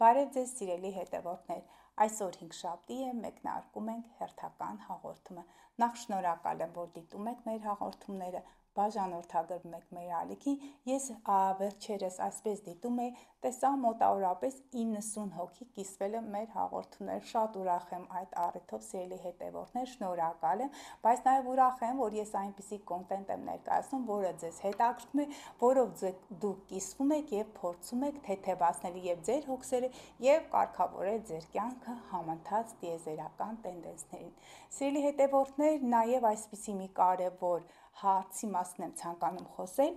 Բարև ձեզ սիրելի հետևորդներ, այսօր հինգշաբթի է, մեկնարկում ենք հերթական հաղորդումը։ Նախ շնորհակալ եմ, որ դիտում եք մեր հաղորդումները, բաժանորդագրում եք մեր ալիքին։ Ես վերջերս այսպես դիտում եի, տեսա մոտավորապես 90 հոգի կիսվել են մեր հաղորդումներ։ Շատ ուրախ եմ այդ առիթով, սիրելի հետևորդներ, շնորհակալ եմ, բայց նաև ուրախ եմ, որ ես այնպիսի կոնտենտ եմ ներկայացնում, որը ձեզ հետաքրքրում է, որով դուք կիսվում եք եւ փորձում եք թեթևացնել եւ ձեր հոգսերը եւ կարգավորել ձեր կյանքը համընթաց տիեզերական տենդենսներին։ Սիրելի հետևորդներ, նաև այսպիսի մի կարևոր հարցի մասին եմ ցանկանում խոսել։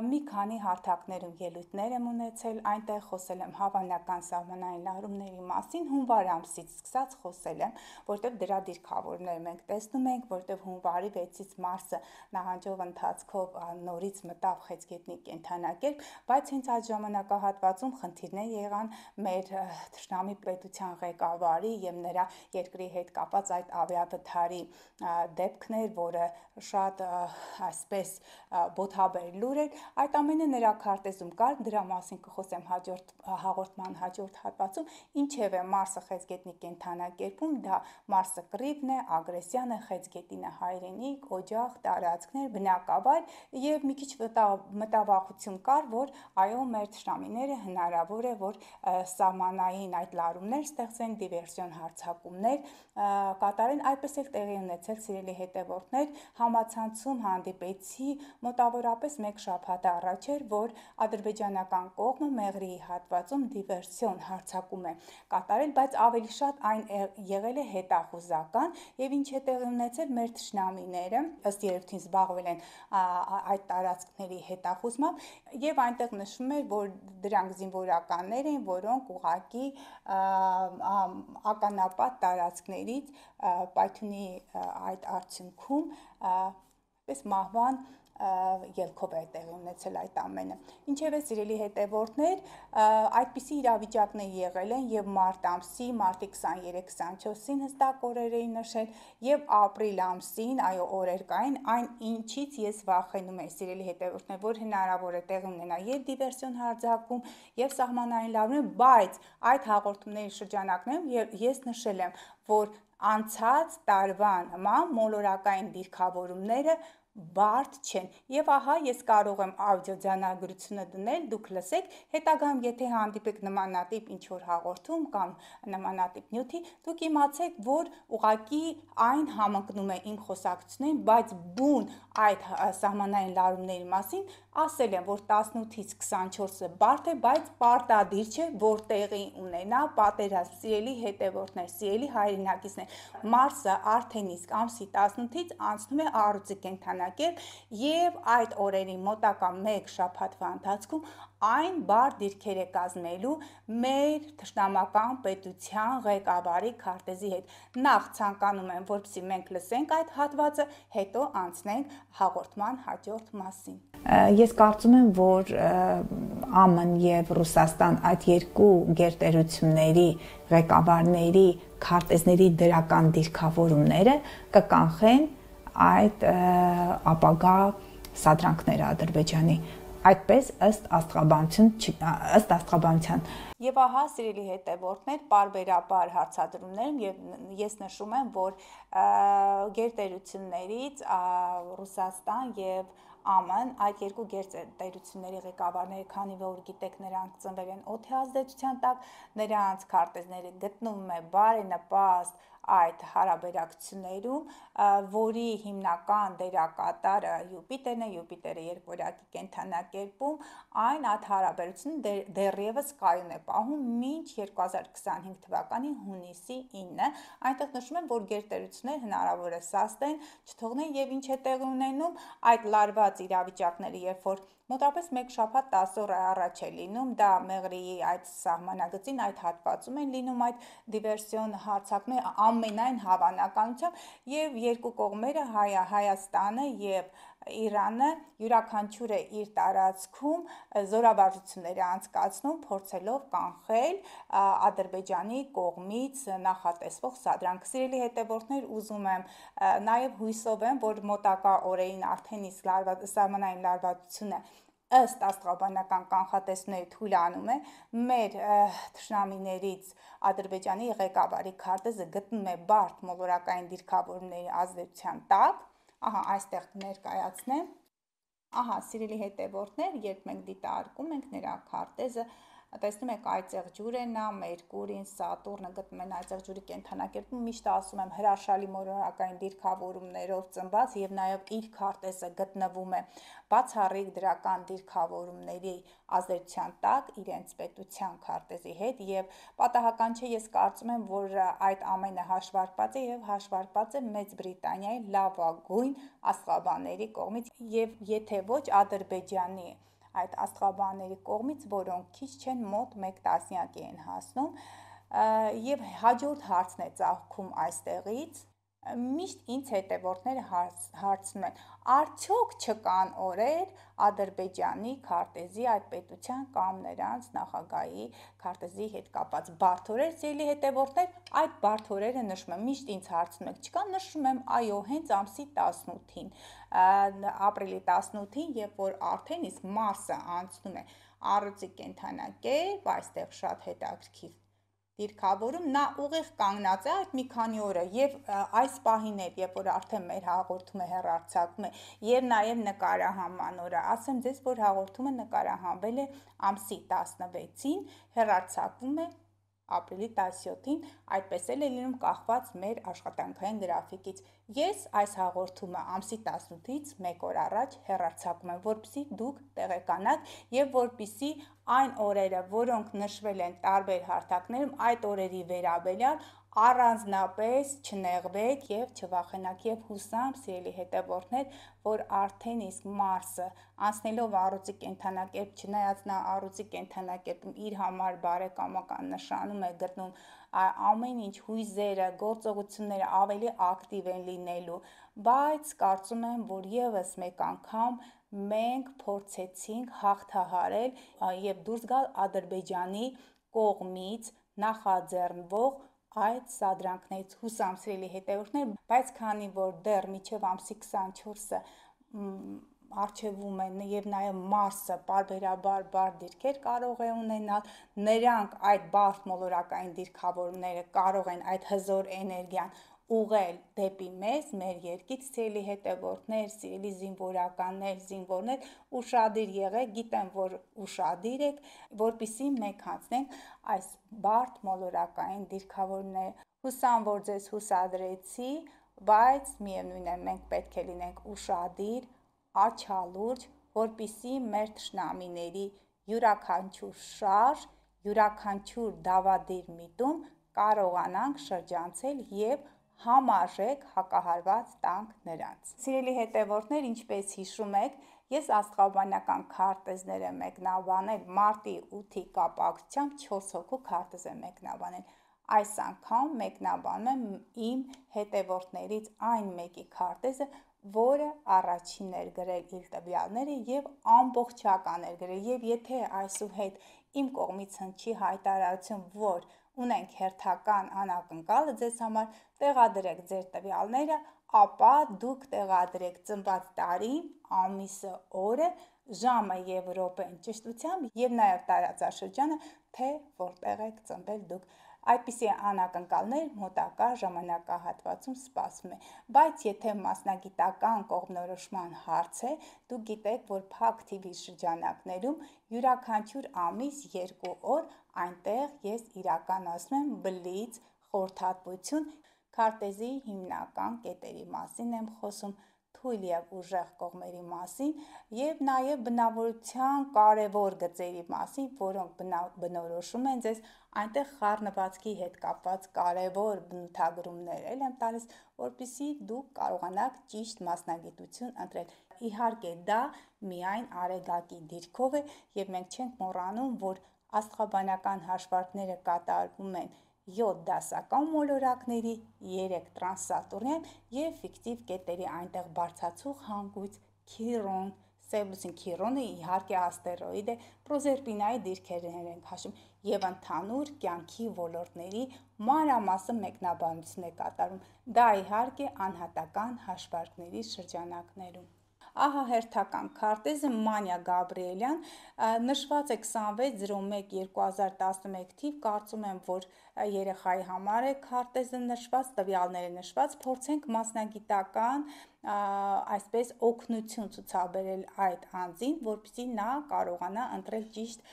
Մի քանի հարթակներ ու ելույթներ եմ ունեցել, այնտեղ խոսել եմ հավանական սահմանային լարումների մասին, հունվար ամսից սկսած խոսել եմ, որտեղ դրա դիրքավորումները մենք տեսնում ենք, որտեղ հունվարի 6-ից մարսը նահանջող ընթացքով նորից մտավ խեցգետնի կենդանակերպ, բայց հենց այդ ժամանակահատվածում խնդիրներ եղան մեր թշնամի պետության ղեկավարի եւ նրա երկրի հետ կապած այդ ավիավթարի դեպքներ, որը շատ այսպես բոթաբեր լուր էր, այդ ամենը նրա քարտեզում կար, դրա մասին կխոսեմ հաղորդման հաջորդ հատվածում, ինչևէ Մարսը խեցգետնի կենդանակերպում, դա Մարսը կռիվն է, ագրեսիան է, խեցգետինը հայրենիք, օջախ, տարածքներ, բնակավայր եւ մի քիչ մտավախություն կար, որ այո, մեր թշնամիները հնարավոր է, որ սահմանային այդ լարումներ ստեղծեն, դիվերսիոն հարձակումներ կատարեն, այդպես էլ տեղի ունեցել, սիրելի հետևորդներ, համացանցում հանդիպեցի մոտավորապես մեկ շաբաթ առաջ էր, որ ադրբեջանական կողմը Մեղրիի հատվածում դիվերսիոն հարձակում է կատարել, բայց ավելի շատ այն եղել է հետախուզական եւ ինչ է տեղի ունեցել, մեր թշնամիները ըստ երևույթին զբաղվել են այդ տարածքների հետախուզմամբ եւ այնտեղ նշվում էր, որ դրանք զինվորականներ են, որոնք ուղղակի ականապատ տարածքներից Պայթյունի այդ արդյունքում պես մահվան ելքով է տեղի ունեցել այդ ամենը։ Ինչևէ, սիրելի հետևորդներ, այդպիսի իրավիճակներ եղել են եւ մարտ ամսի, մարտի 23-24-ին հստակ օրեր էին նշել եւ ապրիլ ամսին, այո, օրեր կային, այն ինչից ես վախենում եմ, սիրելի հետևորդներ, որ հնարավոր է տեղի ունենա եւ դիվերսիոն հարձակում եւ սահմանային լարումներ, բայց այդ հաղորդումների շրջանակներում ես նշել եմ, որ անցած տարվա նման մոլորակային դիրքավորումները բարդ չեն եւ ահա ես կարող եմ աուդիոձայնագրությունը դնել, դուք լսեք, հետագայում եթե հանդիպեք նմանատիպ ինչ որ հաղորդում կամ նմանատիպ նյութի, դուք իմացեք, որ ուղղակի այն համընկնում է իմ խոսակցություններին, բայց բուն այդ սահմանային լարումների մասին ասել եմ, որ 18-ից 24-ը բարդ է, բայց պարտադիր չէ, որ տեղի ունենա պատերազմ, սիրելի հետևորդներ, սիրելի հայրենակիցներ, Մարսը արդեն իսկ ամսի 18-ից անցնում է առյուծի կենդանակերպ եւ այդ օրերի մոտակա մեկ շաբաթվա ընթացքում այն բարդ դիրքեր է կազմելու մեր թշնամական պետության ղեկավարի քարտեզի հետ։ Նախ ցանկանում եմ, որպեսզի մենք լսենք այդ հատվածը, հետո անցնենք հաղորդման հաջորդ մասին։ Ես կարծում եմ, որ ԱՄՆ եւ Ռուսաստան այդ երկու գերտերությունների ղեկավարների քարտեզների դրական դիրքավորումները կկանխեն այդ ապագա սադրանքները Ադրբեջանի, այդպես ըստ աստղաբանության։ Եվ ահա, սիրելի հետևորդներ, պարբերաբար հարցադրումներում եւ ես նշում եմ, որ գերտերություններից Ռուսաստան եւ ԱՄՆ այդ երկու գերտերությունների ղեկավարները, քանի որ գիտեք, նրանք ծնվել են օդի ազդեցության տակ, նրանց քարտեզները գտնվում է բարենպաստ այդ հարաբերակցություններում, որի հիմնական դերակատարը Յուպիտերն է, Յուպիտերը երկորյակի կենդանակերպում, այն այդ հարաբերությունը դեռևս կայուն է պահում մինչ 2025 թվականի հունիսի 9-ը, այնտեղ նշում են, որ գերտերությունները հնարավոր է սաստեն, չթողնեն եւ ինչ է տեղի ունենում այդ լարված իրավիճակները, երբ որ մոտավորապես մեկ շաբաթ 10 օր առաջ է լինում, դա Մեղրիի այդ սահմանագծին, այդ հատվածում են լինում այդ դիվերսիոն հարձակումները ամենայն հավանականությամբ եւ երկու կողմերը Հայաստանը եւ Իրանը յուրաքանչյուրը իր տարածքում զորավարժություններ է անցկացնում, փորձելով կանխել Ադրբեջանի կողմից նախատեսվող սադրանք։ Սիրելի հետևորդներ, ուզում եմ նաև հույսով եմ, որ մոտակա օրերին արդեն իսկ սահմանային լարվածությունը ըստ աստղաբանական կանխատեսումների թույլանում է մեր թշնամիներից Ադրբեջանի ղեկավարի քարտեզը գտնում է բարդ մոլորակային դիրքավորումների ազդեցության տակ, ահա այստեղ կներկայացնեմ, ահա սիրելի հետևորդներ, երբ մենք դիտարկում ենք նրա քարտեզը, տեսնում եք այծեղ ջուր է նա, Մերկուրին, Սատուրնը գտնում են այծեղ ջուրի կենտրոնակերպում, միշտ ասում եմ հրաշալի մոլորակային դիրքավորումներով ծնված եւ նաեւ իր քարտեզը գտնվում է բացառիկ դրական դիրքավորումների ազդեցության տակ իրենց պետության քարտեզի հետ եւ պատահական չէ, ես կարծում եմ, որ այդ ամենը հաշվարկված է եւ հաշվարկված է Մեծ Բրիտանիայի լավագույն աստղաբանների կողմից եւ եթե ոչ Ադրբեջանի այդ աստղաբանների կողմից, որոնք քիչ չեն մոտ 1 տասնյակի են հասնում եւ հաջորդ հարցն է ծաղկում այստեղից միշտ ինձ հետևորդները հարցնում են արդյոք չկան օրեր Ադրբեջանի քարտեզի այդ պետության կամ նրանց նախագահի քարտեզի հետ կապված բարդ օրեր սիրելի հետևորդներ այդ բարդ օրերը նշում եմ միշտ ինձ հարցնում եք չկա նշում եմ այո հենց ամսի 18-ին ապրիլի 18-ին երբ որ արդեն իսկ Մարսը անցնում է առյուծի կենդանակերպ այստեղ շատ հետաքրքիր դիրքավորում նա ուղիղ կանգնած է այդ մի քանի օրը եւ այս պահին էլ երբ որ արդեն մեր հաղորդումը հեռարձակվում է եւ նաեւ նկարահանման օրը ասեմ ձեզ որ հաղորդումը նկարահանվել է ամսի 16-ին հեռարձակվում է ապրիլի 17-ին այդպես էլ է լինում կախված մեր աշխատանքային գրաֆիկից ես այս հաղորդումը ամսի 18-ից 1 օր առաջ հեռարձակում եմ որպեսզի դուք տեղեկանաք եւ որպեսզի այն օրերը որոնք նշվել են տարբեր հարթակներում այդ օրերի վերաբերյալ առանձնապես չնեղվեք եւ չվախենաք եւ հուսամ սիրելի հետևորդներ որ արդեն իսկ Մարսը անցնելով առյուծի կենդանակերպ չնայած նա առյուծի կենդանակերպում իր համար բարեկամական նշանում է գտնում ամեն ինչ հույզերը գործողությունները ավելի ակտիվ են լինելու բայց կարծում եմ որ եւս մեկ անգամ մենք փորձեցինք հաղթահարել եւ դուրս գալ Ադրբեջանի կողմից նախաձեռնվող այդ սադրանքներից հուսամ սիրելի հետևորդներ, բայց քանի որ դեռ միջև ամսի 24-ը արժևում են եւ նաեւ Մարսը պարբերաբար բարդ դիրքեր կարող է ունենալ, նրանք այդ բարդ մոլորակային դիրքավորումները կարող են այդ հզոր էներգիան ուղղել դեպի մեզ, մեր երկիր, սիրելի հետևորդներ, սիրելի զինվորականներ, զինվորներ, ուշադիր եղեք, գիտեմ, որ ուշադիր եք, որպեսզի մենք անցնենք այս բարդ մոլորակային դիրքավորումները։ Հուսամ, որ ձեզ հուսադրեցի, բայց միևնույն է, մենք պետք է լինենք ուշադիր, աչալուրջ, որպեսզի մեր թշնամիների յուրաքանչյուր շարժ, յուրաքանչյուր դավադիր միտում կարողանանք շրջանցել եւ համարժեք հակահարված տանք նրանց։ Սիրելի հետևորդներ, ինչպես հիշում եք, ես աստղաբանական քարտեզներ եմ մեկնաբանել մարտի 8-ի կապակցությամբ 4 հոգու քարտեզ եմ մեկնաբանել։ Այս անգամ մեկնաբանում եմ իմ հետևորդներից այն մեկի քարտեզը, որը առաջին էր գրել իր տվյալները եւ ամբողջական էր գրել եւ եթե այսուհետ իմ կողմից հնչի հայտարարություն, որ ունենք հերթական անակնկալը ձեզ համար տեղադրեք ձեր տվյալները, ապա դուք տեղադրեք ծնված տարին, ամիսը, օրը, ժամը եւ րոպեն ճշտությամբ եւ նաեւ տարածաշրջանը, թե որտեղ եք ծնվել դուք։ Այդպիսի անակնկալներ մոտակա ժամանակահատվածում սպասվում է, բայց եթե մասնագիտական կողմնորոշման հարց է, դուք գիտեք, որ Փակ TV շրջանակներում յուրաքանչյուր ամիս 2 օր այնտեղ ես իրականացնում եմ բլից խորհրդատվություն քարտեզի հիմնական կետերի մասին եմ խոսում, թույլ եւ ուժեղ կողմերի մասին եւ նաեւ բնավորության կարեւոր գծերի մասին, որոնք բնորոշում են ձեզ այնտեղ խառնվածքի հետ կապված կարեւոր բնութագրումներ եմ տալիս, որպեսզի դուք կարողանաք ճիշտ մասնագիտություն ընտրել։ Իհարկե դա միայն արեգակի դիրքով է եւ մենք չենք մոռանում, որ աստղաբանական հաշվարկները կատարվում են 7 դասական մոլորակների, 3 տրանսսատուրնյան եւ ֆիկտիվ կետերի այնտեղ բարձրացող հանգույց Քիրոն, Սեբլուսին Քիրոնը իհարկե աստերոիդ է, Պրոզերպինայի դիրքերներ ենք հաշվում եւ ընդհանուր կյանքի ոլորտների մանրամասն մեկնաբանություն է կատարում։ Դա իհարկե անհատական հաշվարկների շրջանակներում։ Ահա հերթական քարտեզը Մանյա Գաբրիելյան, նշված է 26/01/2011 թիվ, կարծում եմ, որ երեխայի համար է քարտեզը նշված, տվյալները նշված, փորձենք մասնագիտական այսպես օգնություն ցուցաբերել այդ անձին, որպեսզի նա կարողանա ընտրել ճիշտ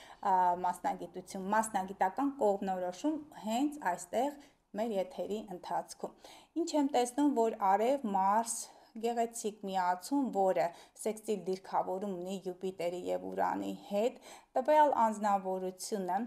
մասնագիտություն, մասնագիտական կողմնորոշում հենց այստեղ մեր եթերի ընթացքում։ Ինչ եմ տեսնում, որ արև Մարս գեղեցիկ միացում, որը սեքստիլ դիրքավորում ունի Յուպիտերի եւ Ուրանի հետ, տվյալ անձնավորությունը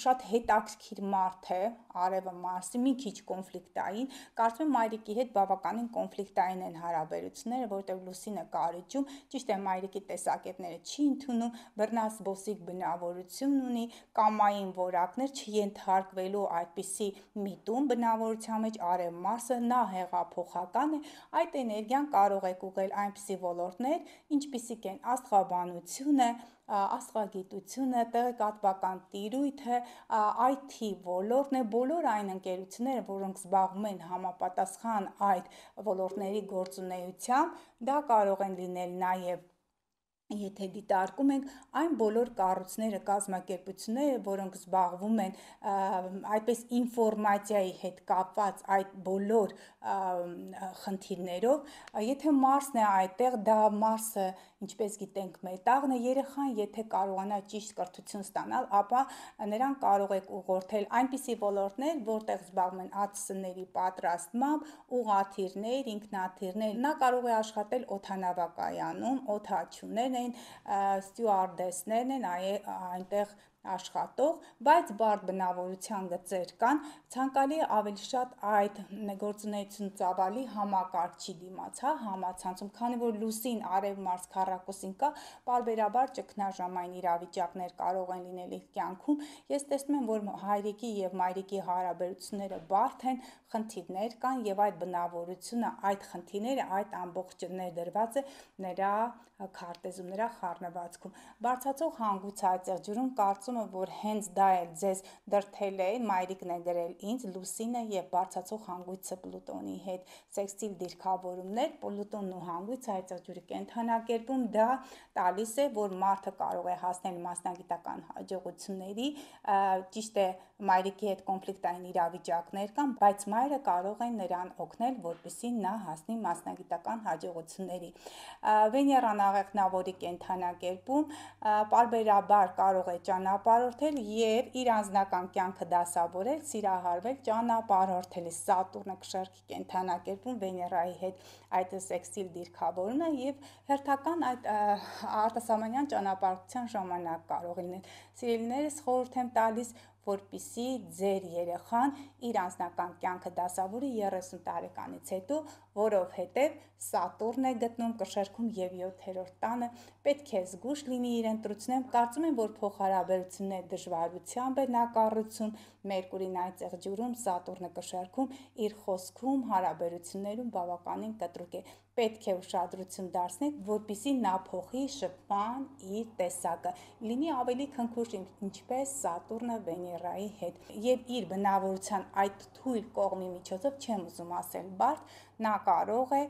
շատ հետաքրքիր մարդ է, արևը Մարսի մի քիչ կոնֆլիկտային, կարծում եմ մայրիկի հետ բավականին կոնֆլիկտային են հարաբերությունները, որտեղ Լուսինը կարիճում, ճիշտ է մայրիկի տեսակետները չի ընդունում, բռնազբոսիկ բնավորություն ունի, կամային որակներ չենթարկվելու այդպիսի միտում բնավորության մեջ արև Մարսը նա հեղափոխական է, այդ էներգիան կարող է ուղղել այնպիսի ոլորտներ, ինչպիսիք են աստղաբանությունը, աստղագիտությունը, տեղեկատվական տիրույթը, IT ոլորտն է, բոլոր այն ընկերությունները, որոնք զբաղվում են համապատասխան այդ ոլորտների գործունեությամբ, դա կարող են լինել նաև եթե դիտարկում ենք այն բոլոր կառույցները, կազմակերպությունները, որոնք զբաղվում են այդպես ինֆորմացիայի հետ կապված այդ բոլոր խնդիրներով, եթե Մարսն է այդտեղ, դա Մարսը, ինչպես գիտենք, մետաղն է, երեխան եթե կարողանա ճիշտ կրթություն ստանալ, ապա նրան կարող եք ուղղորդել այնպիսի ոլորտներ, որտեղ զբաղվում են ԱՑՍ-ների պատրաստմամբ, ուղղաթիռներ, ինքնաթիռներ, նա կարող է աշխատել օդանավակայանում, օդաչուներն են, ստյուարդեսներն են, այնտեղ աշխատող, բայց բարդ բնավորության գծեր կան, ցանկալի է ավելի շատ այդ գործունեություն ծավալի համակարգչի դիմաց, համացանցում, քանի որ Լուսին, Արև, Մարս քառակուսին կա, պարբերաբար ճգնաժամային իրավիճակներ կարող են լինել իր կյանքում, ես տեսնում եմ, որ հայրիկի եւ մայրիկի հարաբերությունները բարդ են, խնդիրներ կան եւ այդ բնավորությունը, այդ խնդիրները, այդ ամբողջը ներդրված է նրա քարտեզում, նրա խառնվածքում։ Բարձրացող հանգույց այծեղ ջուրում կարծում եմ, որ հենց դա էլ ձեզ դրթել է, մայրիկն է գրել ինձ, Լուսինը եւ բարձրացող հանգույցը Պլուտոնի հետ սեքստիլ դիրքավորումներ, Պլուտոնն ու հանգույցը այծեղ ջուրի կենդանակերպում դա տալիս է, որ մարդը կարող է հասնել մասնագիտական հաջողությունների, ճիշտ է մայրիկի հետ կոնֆլիկտային իրավիճակներ կան, բայց մայրը կարող է նրան օգնել, որպեսզի նա հասնի մասնագիտական հաջողությունների։ Վեներան աղեղնավորի կենդանակերպում պարբերաբար կարող է ճանապարհորդել եւ իր անձնական կյանքը դասավորել, սիրահարվել, ճանապարհորդել է Սատուրնը կշեռքի կենդանակերպում Վեներայի հետ այդ սեքստիլ դիրքավորումն է եւ հերթական այդ արտասահմանյան ճանապարհորդության ժամանակ կարող է լինել։ Սիրելիներս խորհուրդ եմ տալիս, որպեսզի ձեր երեխան իր անձնական կյանքը դասավորի 30 տարեկանից հետո, որովհետև Սատուրն է գտնում կշեռքում եւ 7-րդ տանը, պետք է զգույշ լինի իր ընտրություններում, կարծում եմ, որ փոխհարաբերությունները դժվարությամբ է նա կառուցում, Մերկուրին այծեղ ջուրում, Սատուրնը կշեռքում, իր խոսքում, հարաբերություններում բավականին կտրուկ է, պետք է ուշադրություն դարձնեք, որպեսզի նա փոխի շփման իր տեսակը, լինի ավելի քնքուշ, ինչպես Սատուրնը Վեներայի հետ, եւ իր բնավորության այդ թույլ կողմի միջոցով չեմ ուզում ասել բարդ, նա կարող է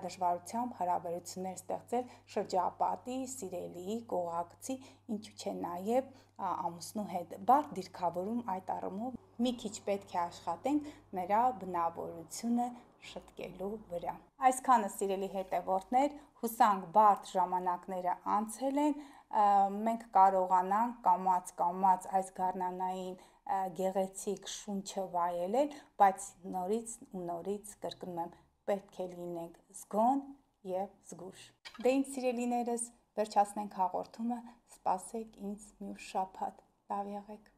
դժվարությամբ հարաբերություններ ստեղծել շրջապատի, սիրելիի, կողակցի, ինչու՞ չէ նաև ամուսնու հետ։ Բարդ դիրքավորում այդ առումով մի քիչ պետք է աշխատենք նրա բնավորությունը շտկելու վրա։ Այսքանը սիրելի հետևորդներ, հուսանք բարդ ժամանակները անցել են, մենք կարողանանք կամաց այս գարնանային գեղեցիկ շունչը վայելել, բայց նորից ու նորից կրկնում եմ, պետք է լինենք զգոն եւ զգույշ։ Դե ինձ սիրելիներս, վերջացնենք հաղորդումը, սպասեք ինձ մյուս շաբաթ, լավ եղեք։